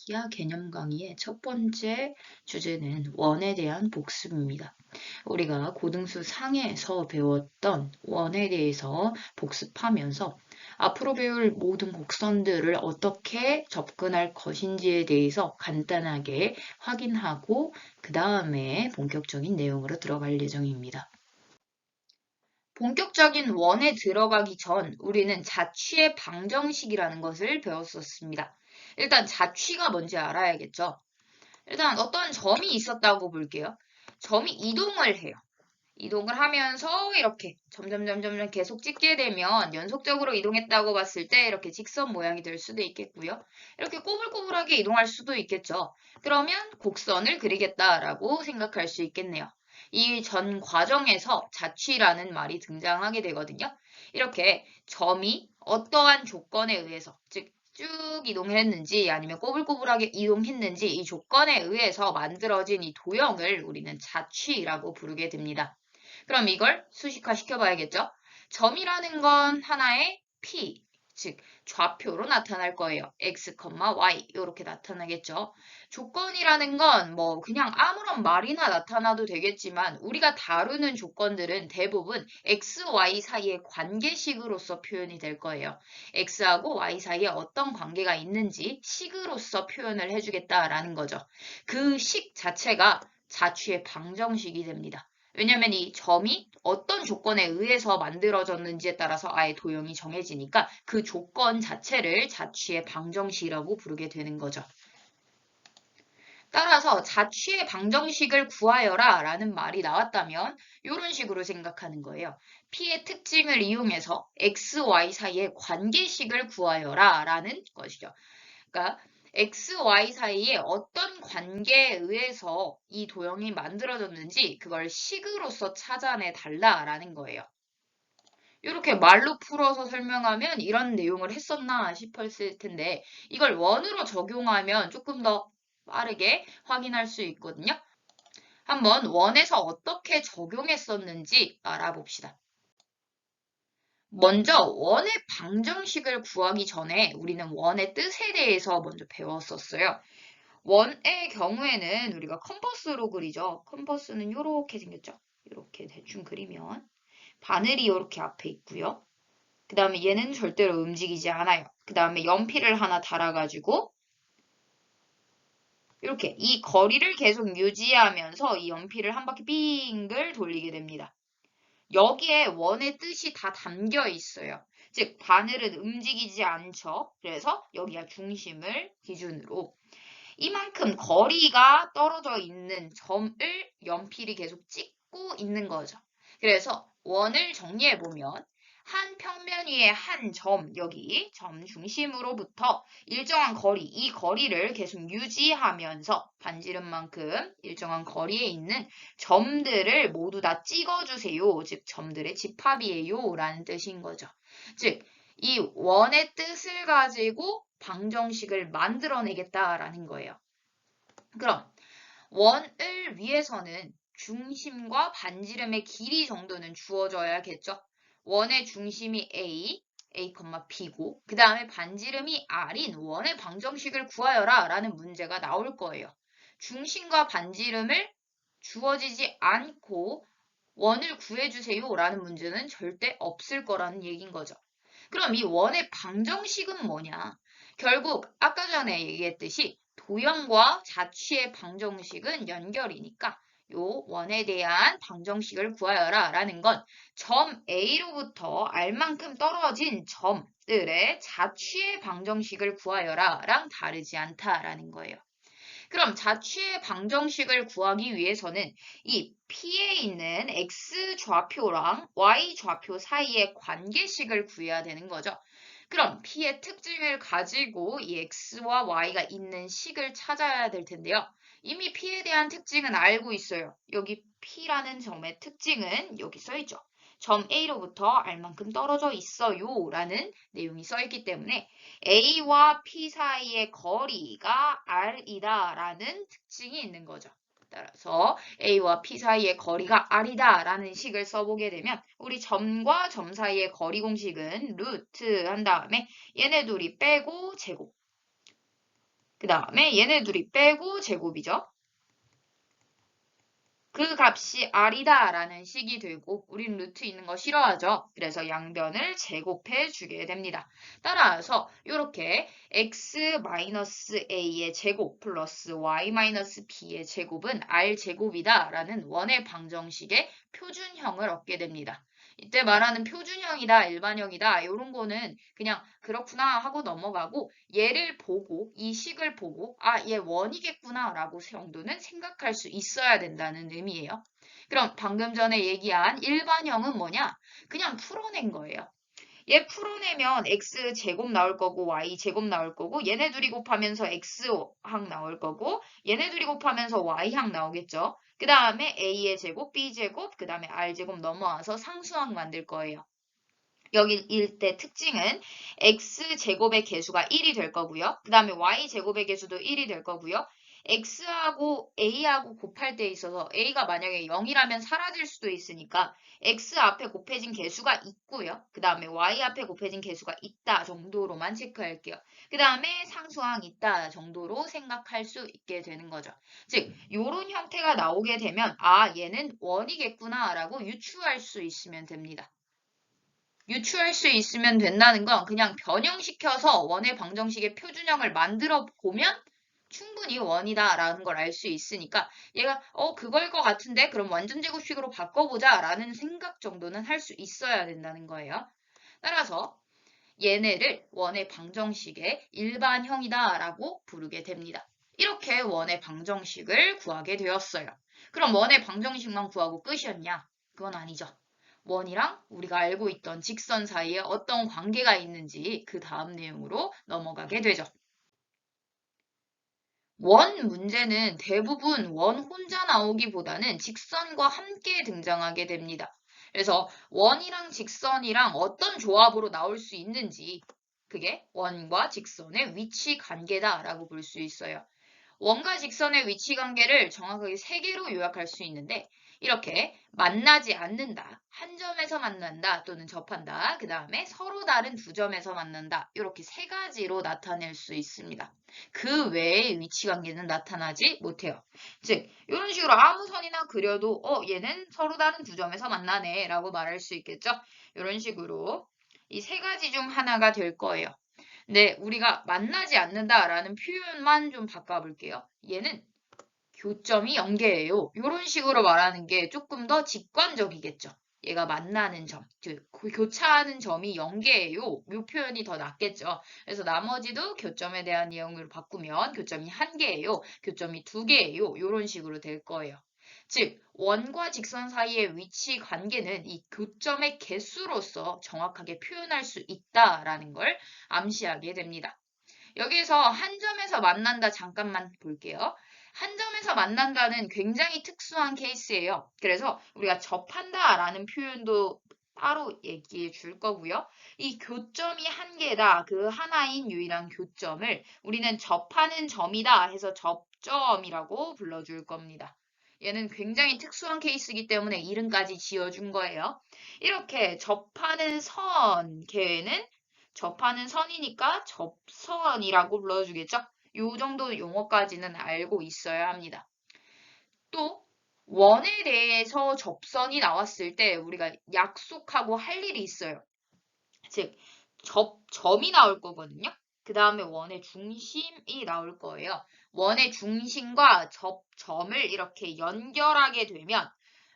기하 개념 강의의 첫 번째 주제는 원에 대한 복습입니다. 우리가 고등수 상에서 배웠던 원에 대해서 복습하면서 앞으로 배울 모든 곡선들을 어떻게 접근할 것인지에 대해서 간단하게 확인하고 그 다음에 본격적인 내용으로 들어갈 예정입니다. 본격적인 원에 들어가기 전 우리는 자취의 방정식이라는 것을 배웠었습니다. 일단 자취가 뭔지 알아야겠죠. 일단 어떤 점이 있었다고 볼게요. 점이 이동을 해요. 이동을 하면서 이렇게 점점 계속 찍게 되면 연속적으로 이동했다고 봤을 때 이렇게 직선 모양이 될 수도 있겠고요. 이렇게 꼬불꼬불하게 이동할 수도 있겠죠. 그러면 곡선을 그리겠다라고 생각할 수 있겠네요. 이 전 과정에서 자취라는 말이 등장하게 되거든요. 이렇게 점이 어떠한 조건에 의해서, 즉 쭉 이동했는지 아니면 꼬불꼬불하게 이동했는지 이 조건에 의해서 만들어진 이 도형을 우리는 자취라고 부르게 됩니다. 그럼 이걸 수식화 시켜봐야겠죠? 점이라는 건 하나의 P, 즉 좌표로 나타날 거예요. X, Y 이렇게 나타나겠죠. 조건이라는 건 뭐 그냥 아무런 말이나 나타나도 되겠지만 우리가 다루는 조건들은 대부분 X, Y 사이의 관계식으로서 표현이 될 거예요. X하고 Y 사이에 어떤 관계가 있는지 식으로서 표현을 해주겠다라는 거죠. 그 식 자체가 자취의 방정식이 됩니다. 왜냐면 이 점이 어떤 조건에 의해서 만들어졌는지에 따라서 아예 도형이 정해지니까 그 조건 자체를 자취의 방정식이라고 부르게 되는 거죠. 따라서 자취의 방정식을 구하여라 라는 말이 나왔다면 이런 식으로 생각하는 거예요. P의 특징을 이용해서 X, Y 사이의 관계식을 구하여라 라는 것이죠. 그러니까 X, Y 사이에 어떤 관계에 의해서 이 도형이 만들어졌는지 그걸 식으로서 찾아내 달라라는 거예요. 이렇게 말로 풀어서 설명하면 이런 내용을 했었나 싶었을 텐데 이걸 원으로 적용하면 조금 더 빠르게 확인할 수 있거든요. 한번 원에서 어떻게 적용했었는지 알아봅시다. 먼저 원의 방정식을 구하기 전에 우리는 원의 뜻에 대해서 먼저 배웠었어요. 원의 경우에는 우리가 컴퍼스로 그리죠. 컴퍼스는 이렇게 생겼죠. 이렇게 대충 그리면 바늘이 이렇게 앞에 있고요. 그 다음에 얘는 절대로 움직이지 않아요. 그 다음에 연필을 하나 달아가지고 이렇게 이 거리를 계속 유지하면서 이 연필을 한 바퀴 빙글 돌리게 됩니다. 여기에 원의 뜻이 다 담겨 있어요. 즉 바늘은 움직이지 않죠. 그래서 여기가 중심을 기준으로 이만큼 거리가 떨어져 있는 점을 연필이 계속 찍고 있는 거죠. 그래서 원을 정리해보면 한 평면 위에 한 점, 여기 점 중심으로부터 일정한 거리, 이 거리를 계속 유지하면서 반지름만큼 일정한 거리에 있는 점들을 모두 다 찍어주세요. 즉 점들의 집합이에요. 라는 뜻인 거죠. 즉 이 원의 뜻을 가지고 방정식을 만들어내겠다라는 거예요. 그럼 원을 위해서는 중심과 반지름의 길이 정도는 주어져야겠죠. 원의 중심이 A, B고 그 다음에 반지름이 R인 원의 방정식을 구하여라 라는 문제가 나올 거예요. 중심과 반지름을 주어지지 않고 원을 구해주세요 라는 문제는 절대 없을 거라는 얘기인 거죠. 그럼 이 원의 방정식은 뭐냐? 결국 아까 전에 얘기했듯이 도형과 자취의 방정식은 연결이니까 요 원에 대한 방정식을 구하여라 라는 건 점 A로부터 R만큼 떨어진 점들의 자취의 방정식을 구하여라 랑 다르지 않다라는 거예요. 그럼 자취의 방정식을 구하기 위해서는 이 P에 있는 X 좌표랑 Y 좌표 사이의 관계식을 구해야 되는 거죠. 그럼 P의 특징을 가지고 이 X와 Y가 있는 식을 찾아야 될 텐데요. 이미 P에 대한 특징은 알고 있어요. 여기 P라는 점의 특징은 여기 써있죠. 점 A로부터 R만큼 떨어져 있어요 라는 내용이 써있기 때문에 A와 P 사이의 거리가 R이다 라는 특징이 있는 거죠. 따라서 A와 P 사이의 거리가 R이다 라는 식을 써보게 되면 우리 점과 점 사이의 거리 공식은 루트 한 다음에 얘네 둘이 빼고 제곱 그 다음에 얘네 둘이 빼고 제곱이죠. 그 값이 r이다 라는 식이 되고 우린 루트 있는 거 싫어하죠. 그래서 양변을 제곱해 주게 됩니다. 따라서 이렇게 x-a의 제곱 플러스 y-b의 제곱은 r제곱이다 라는 원의 방정식의 표준형을 얻게 됩니다. 이때 말하는 표준형이다, 일반형이다 이런 거는 그냥 그렇구나 하고 넘어가고 얘를 보고 이 식을 보고 아, 얘 원이겠구나 라고 정도는 생각할 수 있어야 된다는 의미예요. 그럼 방금 전에 얘기한 일반형은 뭐냐? 그냥 풀어낸 거예요. 얘 풀어내면 x제곱 나올 거고 y제곱 나올 거고 얘네 둘이 곱하면서 x항 나올 거고 얘네 둘이 곱하면서 y항 나오겠죠. 그 다음에 a의 제곱, b제곱, 그 다음에 r제곱 넘어와서 상수항 만들 거예요. 여기 일때 특징은 x제곱의 개수가 1이 될 거고요. 그 다음에 y제곱의 개수도 1이 될 거고요. x하고 a하고 곱할 때 있어서 a가 만약에 0이라면 사라질 수도 있으니까 x 앞에 곱해진 개수가 있고요. 그 다음에 y 앞에 곱해진 개수가 있다 정도로만 체크할게요. 그 다음에 상수항 있다 정도로 생각할 수 있게 되는 거죠. 즉 이런 형태가 나오게 되면 아 얘는 원이겠구나 라고 유추할 수 있으면 됩니다. 유추할 수 있으면 된다는 건 그냥 변형시켜서 원의 방정식의 표준형을 만들어 보면 충분히 원이다라는 걸 알 수 있으니까 얘가 그걸 것 같은데 그럼 완전 제곱식으로 바꿔보자 라는 생각 정도는 할 수 있어야 된다는 거예요. 따라서 얘네를 원의 방정식의 일반형이다라고 부르게 됩니다. 이렇게 원의 방정식을 구하게 되었어요. 그럼 원의 방정식만 구하고 끝이었냐? 그건 아니죠. 원이랑 우리가 알고 있던 직선 사이에 어떤 관계가 있는지 그 다음 내용으로 넘어가게 되죠. 원 문제는 대부분 원 혼자 나오기보다는 직선과 함께 등장하게 됩니다. 그래서 원이랑 직선이랑 어떤 조합으로 나올 수 있는지 그게 원과 직선의 위치 관계다라고 볼 수 있어요. 원과 직선의 위치 관계를 정확하게 세 개로 요약할 수 있는데 이렇게 만나지 않는다, 한 점에서 만난다 또는 접한다, 그 다음에 서로 다른 두 점에서 만난다 이렇게 세 가지로 나타낼 수 있습니다. 그 외의 위치 관계는 나타나지 못해요. 즉 이런 식으로 아무 선이나 그려도 얘는 서로 다른 두 점에서 만나네 라고 말할 수 있겠죠. 이런 식으로 이 세 가지 중 하나가 될 거예요. 네, 우리가 만나지 않는다라는 표현만 좀 바꿔볼게요. 얘는 교점이 연계예요. 이런 식으로 말하는 게 조금 더 직관적이겠죠. 얘가 만나는 점, 즉 교차하는 점이 연계예요. 이 표현이 더 낫겠죠. 그래서 나머지도 교점에 대한 내용으로 바꾸면 교점이 한 개예요. 교점이 두 개예요. 이런 식으로 될 거예요. 즉 원과 직선 사이의 위치 관계는 이 교점의 개수로서 정확하게 표현할 수 있다라는 걸 암시하게 됩니다. 여기에서 한 점에서 만난다 잠깐만 볼게요. 한 점에서 만난다는 굉장히 특수한 케이스예요. 그래서 우리가 접한다라는 표현도 따로 얘기해 줄 거고요. 이 교점이 한 개다. 그 하나인 유일한 교점을 우리는 접하는 점이다 해서 접점이라고 불러줄 겁니다. 얘는 굉장히 특수한 케이스이기 때문에 이름까지 지어준 거예요. 이렇게 접하는 선 개는 접하는 선이니까 접선이라고 불러주겠죠? 요 정도 용어까지는 알고 있어야 합니다. 또 원에 대해서 접선이 나왔을 때 우리가 약속하고 할 일이 있어요. 즉 점이 나올 거거든요. 그 다음에 원의 중심이 나올 거예요. 원의 중심과 점을 이렇게 연결하게 되면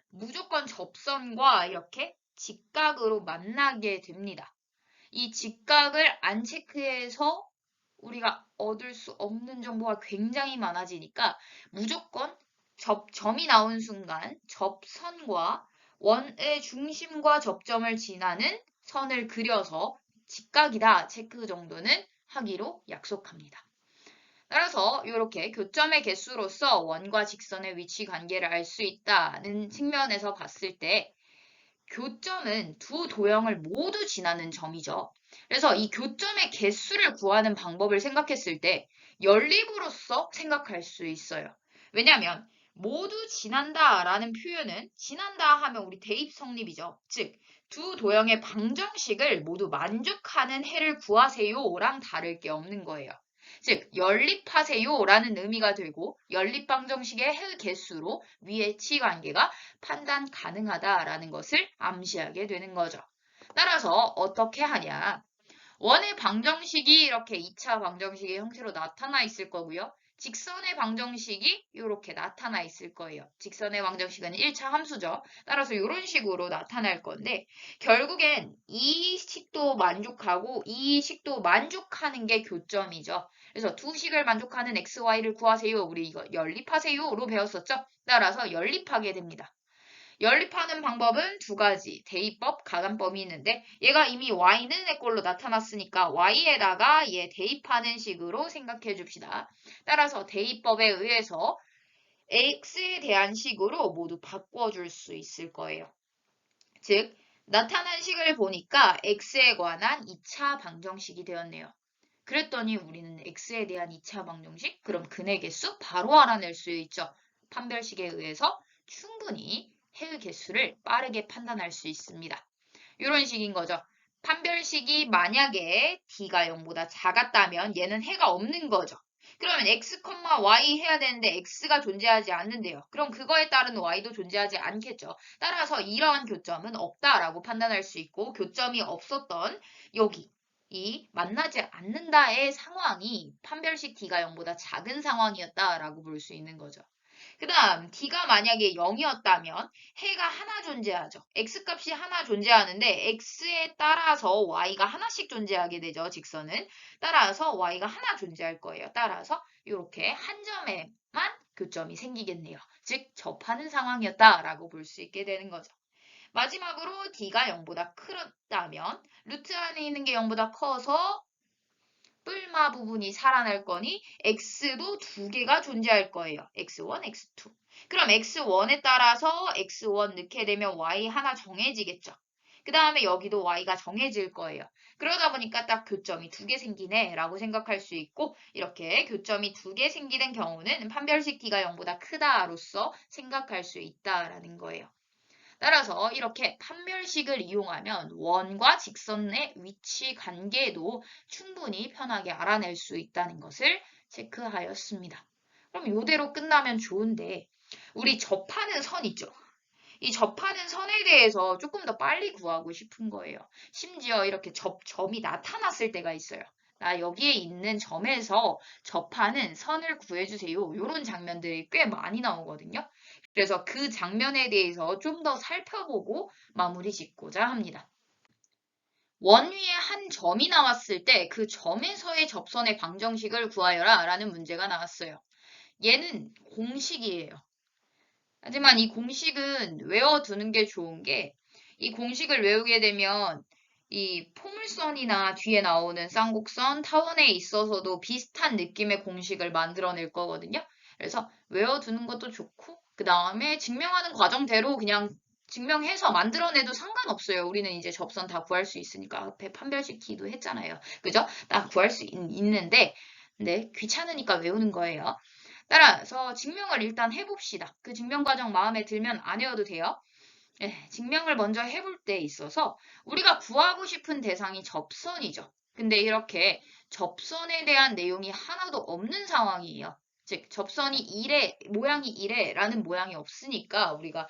무조건 접선과 이렇게 직각으로 만나게 됩니다. 이 직각을 안 체크해서 우리가 얻을 수 없는 정보가 굉장히 많아지니까 무조건 점이 나온 순간 접선과 원의 중심과 접점을 지나는 선을 그려서 직각이다 체크 정도는 하기로 약속합니다. 따라서 이렇게 교점의 개수로서 원과 직선의 위치 관계를 알 수 있다는 측면에서 봤을 때 교점은 두 도형을 모두 지나는 점이죠. 그래서 이 교점의 개수를 구하는 방법을 생각했을 때 연립으로서 생각할 수 있어요. 왜냐하면 모두 지난다라는 표현은 지난다 하면 우리 대입 성립이죠. 즉, 두 도형의 방정식을 모두 만족하는 해를 구하세요랑 다를 게 없는 거예요. 즉 연립하세요라는 의미가 되고 연립방정식의 해 개수로 위의 관계가 판단 가능하다라는 것을 암시하게 되는 거죠. 따라서 어떻게 하냐? 원의 방정식이 이렇게 2차 방정식의 형태로 나타나 있을 거고요. 직선의 방정식이 이렇게 나타나 있을 거예요. 직선의 방정식은 1차 함수죠. 따라서 이런 식으로 나타날 건데 결국엔 이 식도 만족하고 이 식도 만족하는 게 교점이죠. 그래서 두 식을 만족하는 x, y를 구하세요. 우리 이거 연립하세요로 배웠었죠. 따라서 연립하게 됩니다. 연립하는 방법은 두 가지, 대입법, 가간법이 있는데 얘가 이미 y는 의 꼴로 나타났으니까 y에다가 얘 대입하는 식으로 생각해 줍시다. 따라서 대입법에 의해서 x에 대한 식으로 모두 바꿔줄 수 있을 거예요. 즉 나타난 식을 보니까 x에 관한 2차 방정식이 되었네요. 그랬더니 우리는 x에 대한 2차 방정식? 그럼 근의 개수 바로 알아낼 수 있죠. 판별식에 의해서 충분히 해의 개수를 빠르게 판단할 수 있습니다. 이런 식인 거죠. 판별식이 만약에 d가 0보다 작았다면 얘는 해가 없는 거죠. 그러면 x, y 해야 되는데 x가 존재하지 않는데요. 그럼 그거에 따른 y도 존재하지 않겠죠. 따라서 이러한 교점은 없다라고 판단할 수 있고 교점이 없었던 여기 이 만나지 않는다의 상황이 판별식 d가 0보다 작은 상황이었다라고 볼 수 있는 거죠. 그 다음 d가 만약에 0이었다면 해가 하나 존재하죠. x값이 하나 존재하는데 x에 따라서 y가 하나씩 존재하게 되죠. 직선은. 따라서 y가 하나 존재할 거예요. 따라서 이렇게 한 점에만 교점이 생기겠네요. 즉 접하는 상황이었다라고 볼 수 있게 되는 거죠. 마지막으로 d가 0보다 크다면 루트 안에 있는 게 0보다 커서 뿔마 부분이 살아날 거니 x도 두 개가 존재할 거예요. x1, x2. 그럼 x1에 따라서 x1 넣게 되면 y 하나 정해지겠죠. 그 다음에 여기도 y가 정해질 거예요. 그러다 보니까 딱 교점이 두 개 생기네 라고 생각할 수 있고 이렇게 교점이 두 개 생기는 경우는 판별식 d가 0보다 크다로서 생각할 수 있다라는 거예요. 따라서 이렇게 판별식을 이용하면 원과 직선의 위치 관계도 충분히 편하게 알아낼 수 있다는 것을 체크하였습니다. 그럼 이대로 끝나면 좋은데 우리 접하는 선 있죠? 이 접하는 선에 대해서 조금 더 빨리 구하고 싶은 거예요. 심지어 이렇게 점이 나타났을 때가 있어요. 나 여기에 있는 점에서 접하는 선을 구해주세요. 이런 장면들이 꽤 많이 나오거든요. 그래서 그 장면에 대해서 좀 더 살펴보고 마무리 짓고자 합니다. 원 위에 한 점이 나왔을 때 그 점에서의 접선의 방정식을 구하여라 라는 문제가 나왔어요. 얘는 공식이에요. 하지만 이 공식은 외워두는 게 좋은 게 이 공식을 외우게 되면 이 포물선이나 뒤에 나오는 쌍곡선, 타원에 있어서도 비슷한 느낌의 공식을 만들어낼 거거든요. 그래서 외워두는 것도 좋고 그 다음에 증명하는 과정대로 그냥 증명해서 만들어내도 상관없어요. 우리는 이제 접선 다 구할 수 있으니까 앞에 판별식 T도 했잖아요. 그죠? 다 구할 수 있는데 네, 귀찮으니까 외우는 거예요. 따라서 증명을 일단 해봅시다. 그 증명 과정 마음에 들면 안 외워도 돼요. 네, 증명을 먼저 해볼 때 있어서 우리가 구하고 싶은 대상이 접선이죠. 근데 이렇게 접선에 대한 내용이 하나도 없는 상황이에요. 즉 접선이 이래, 모양이 이래라는 모양이 없으니까 우리가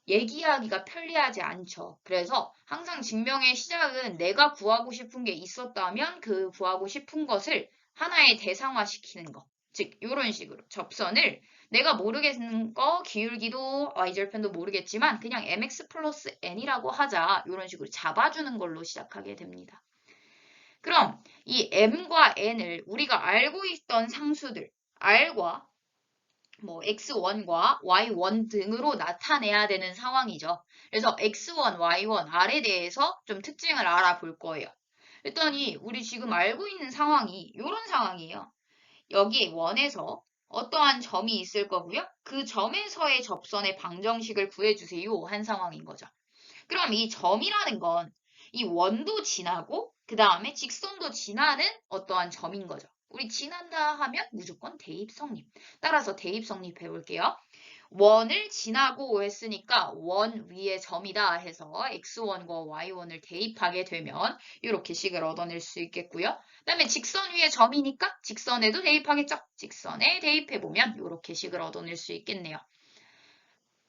얘기하기가 편리하지 않죠. 그래서 항상 증명의 시작은 내가 구하고 싶은 게 있었다면 그 구하고 싶은 것을 하나의 대상화시키는 것. 즉 이런 식으로 접선을 내가 모르겠는 거 기울기도 y절편도 모르겠지만 그냥 mx 플러스 n이라고 하자. 이런 식으로 잡아주는 걸로 시작하게 됩니다. 그럼 이 m과 n을 우리가 알고 있던 상수들 r과 뭐 x1과 y1 등으로 나타내야 되는 상황이죠. 그래서 x1, y1, r에 대해서 좀 특징을 알아볼 거예요. 그랬더니 우리 지금 알고 있는 상황이 이런 상황이에요. 여기 원에서 어떠한 점이 있을 거고요. 그 점에서의 접선의 방정식을 구해주세요 한 상황인 거죠. 그럼 이 점이라는 건 이 원도 지나고 그 다음에 직선도 지나는 어떠한 점인 거죠. 우리 지난다 하면 무조건 대입 성립. 따라서 대입 성립 해볼게요. 원을 지나고 했으니까 원 위에 점이다 해서 x1과 y1을 대입하게 되면 이렇게 식을 얻어낼 수 있겠고요. 그다음에 직선 위에 점이니까 직선에도 대입하겠죠. 직선에 대입해보면 이렇게 식을 얻어낼 수 있겠네요.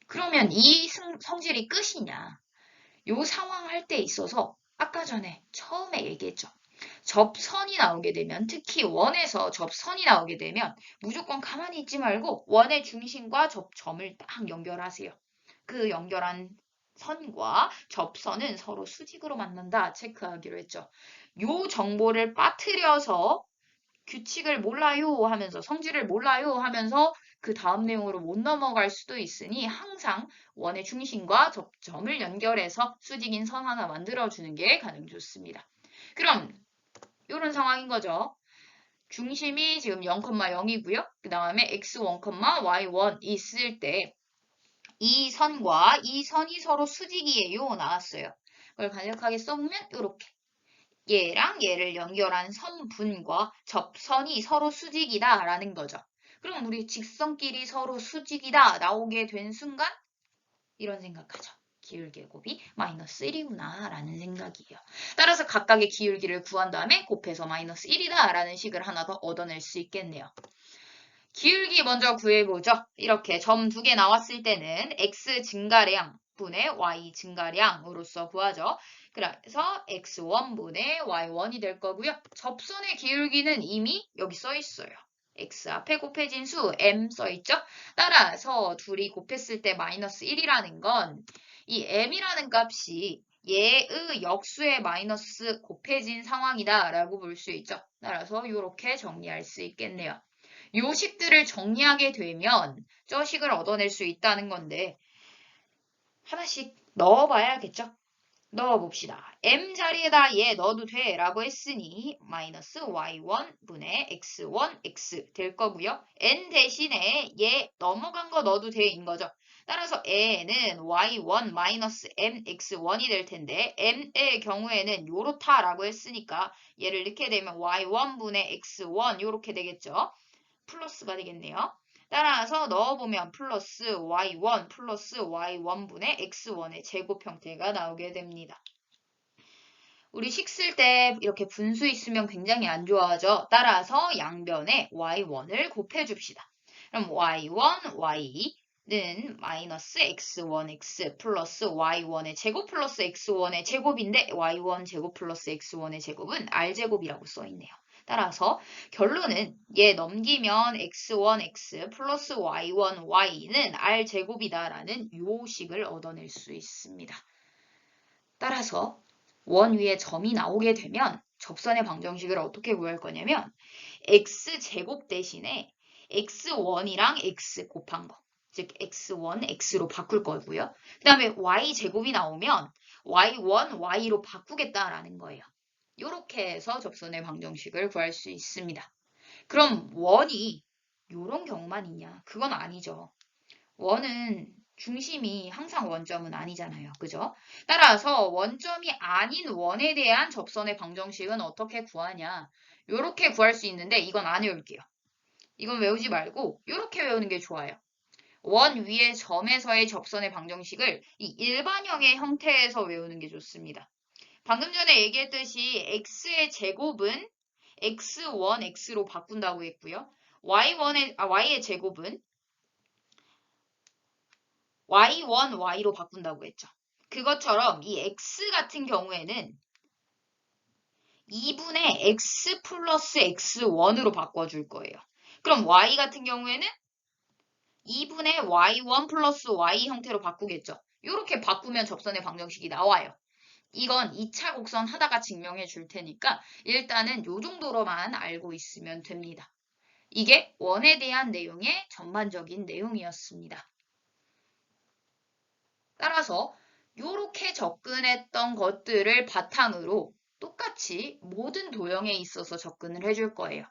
그러면 이 성질이 끝이냐? 요 상황 할 때 있어서 아까 전에 처음에 얘기했죠. 접선이 나오게 되면 특히 원에서 접선이 나오게 되면 무조건 가만히 있지 말고 원의 중심과 접점을 딱 연결하세요. 그 연결한 선과 접선은 서로 수직으로 만난다 체크하기로 했죠. 요 정보를 빠뜨려서 규칙을 몰라요 하면서 성질을 몰라요 하면서 그 다음 내용으로 못 넘어갈 수도 있으니 항상 원의 중심과 접점을 연결해서 수직인 선 하나 만들어주는 게 가장 좋습니다. 그럼 이런 상황인 거죠. 중심이 지금 0,0이고요. 그 다음에 x1, y1 있을 때 이 선과 이 선이 서로 수직이에요 나왔어요. 그걸 간략하게 써보면 이렇게 얘랑 얘를 연결한 선분과 접선이 서로 수직이다 라는 거죠. 그럼 우리 직선끼리 서로 수직이다 나오게 된 순간 이런 생각하죠. 기울기곱이 마이너스 1이구나 라는 생각이에요. 따라서 각각의 기울기를 구한 다음에 곱해서 마이너스 1이다 라는 식을 하나 더 얻어낼 수 있겠네요. 기울기 먼저 구해보죠. 이렇게 점 두 개 나왔을 때는 x 증가량 분의 y 증가량으로서 구하죠. 그래서 x1분의 y1이 될 거고요. 접선의 기울기는 이미 여기 써 있어요. x 앞에 곱해진 수 m 써 있죠. 따라서 둘이 곱했을 때 마이너스 1이라는 건 이 m이라는 값이 얘의 역수의 마이너스 곱해진 상황이다 라고 볼 수 있죠. 따라서 이렇게 정리할 수 있겠네요. 요 식들을 정리하게 되면 저 식을 얻어낼 수 있다는 건데 하나씩 넣어봐야겠죠? 넣어봅시다. m 자리에다 얘 넣어도 돼 라고 했으니 마이너스 y1분의 x1 x 될 거고요. n 대신에 얘 넘어간 거 넣어도 돼인 거죠. 따라서 n은 y1 마이너스 mx1이 될 텐데 m의 경우에는 요렇다라고 했으니까 얘를 넣게 되면 y1분의 x1 요렇게 되겠죠. 플러스가 되겠네요. 따라서 넣어보면 플러스 y1 플러스 y1분의 x1의 제곱 형태가 나오게 됩니다. 우리 식 쓸 때 이렇게 분수 있으면 굉장히 안 좋아하죠. 따라서 양변에 y1을 곱해줍시다. 그럼 y1, y는 마이너스 x1, x 플러스 y1의 제곱 플러스 x1의 제곱인데 y1 제곱 플러스 x1의 제곱은 r제곱이라고 써있네요. 따라서 결론은 얘 넘기면 x1, x 플러스 y1, y는 r제곱이다라는 요 식을 얻어낼 수 있습니다. 따라서 원 위에 점이 나오게 되면 접선의 방정식을 어떻게 구할 거냐면 x제곱 대신에 x1이랑 x 곱한 거, 즉 x1, x로 바꿀 거고요. 그 다음에 y제곱이 나오면 y1, y로 바꾸겠다라는 거예요. 이렇게 해서 접선의 방정식을 구할 수 있습니다. 그럼 원이 이런 경우만 있냐? 그건 아니죠. 원은 중심이 항상 원점은 아니잖아요. 그죠? 따라서 원점이 아닌 원에 대한 접선의 방정식은 어떻게 구하냐? 이렇게 구할 수 있는데 이건 안 외울게요. 이건 외우지 말고 이렇게 외우는 게 좋아요. 원 위의 점에서의 접선의 방정식을 이 일반형의 형태에서 외우는 게 좋습니다. 방금 전에 얘기했듯이 x의 제곱은 x1, x로 바꾼다고 했고요. y의 제곱은 y1, y로 바꾼다고 했죠. 그것처럼 이 x 같은 경우에는 2분의 x 플러스 x1으로 바꿔줄 거예요. 그럼 y 같은 경우에는 2분의 y1 플러스 y 형태로 바꾸겠죠. 이렇게 바꾸면 접선의 방정식이 나와요. 이건 2차 곡선 하다가 증명해 줄 테니까 일단은 요 정도로만 알고 있으면 됩니다. 이게 원에 대한 내용의 전반적인 내용이었습니다. 따라서 이렇게 접근했던 것들을 바탕으로 똑같이 모든 도형에 있어서 접근을 해줄 거예요.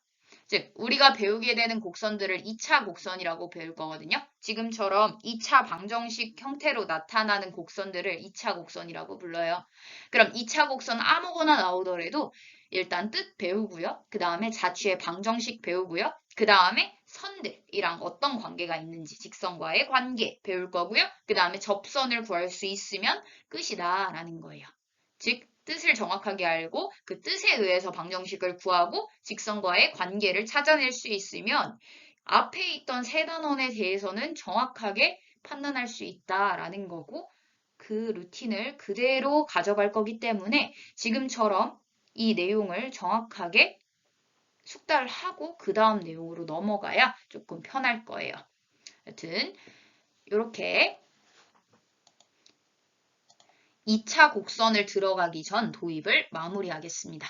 즉 우리가 배우게 되는 곡선들을 2차 곡선이라고 배울 거거든요. 지금처럼 2차 방정식 형태로 나타나는 곡선들을 2차 곡선이라고 불러요. 그럼 2차 곡선 아무거나 나오더라도 일단 뜻 배우고요. 그 다음에 자취의 방정식 배우고요. 그 다음에 선 선들이랑 어떤 관계가 있는지 직선과의 관계 배울 거고요. 그 다음에 접선을 구할 수 있으면 끝이다 라는 거예요. 즉 뜻을 정확하게 알고 그 뜻에 의해서 방정식을 구하고 직선과의 관계를 찾아낼 수 있으면 앞에 있던 세 단원에 대해서는 정확하게 판단할 수 있다라는 거고 그 루틴을 그대로 가져갈 거기 때문에 지금처럼 이 내용을 정확하게 숙달을 하고 그 다음 내용으로 넘어가야 조금 편할 거예요. 여튼 이렇게 2차 곡선을 들어가기 전 도입을 마무리하겠습니다.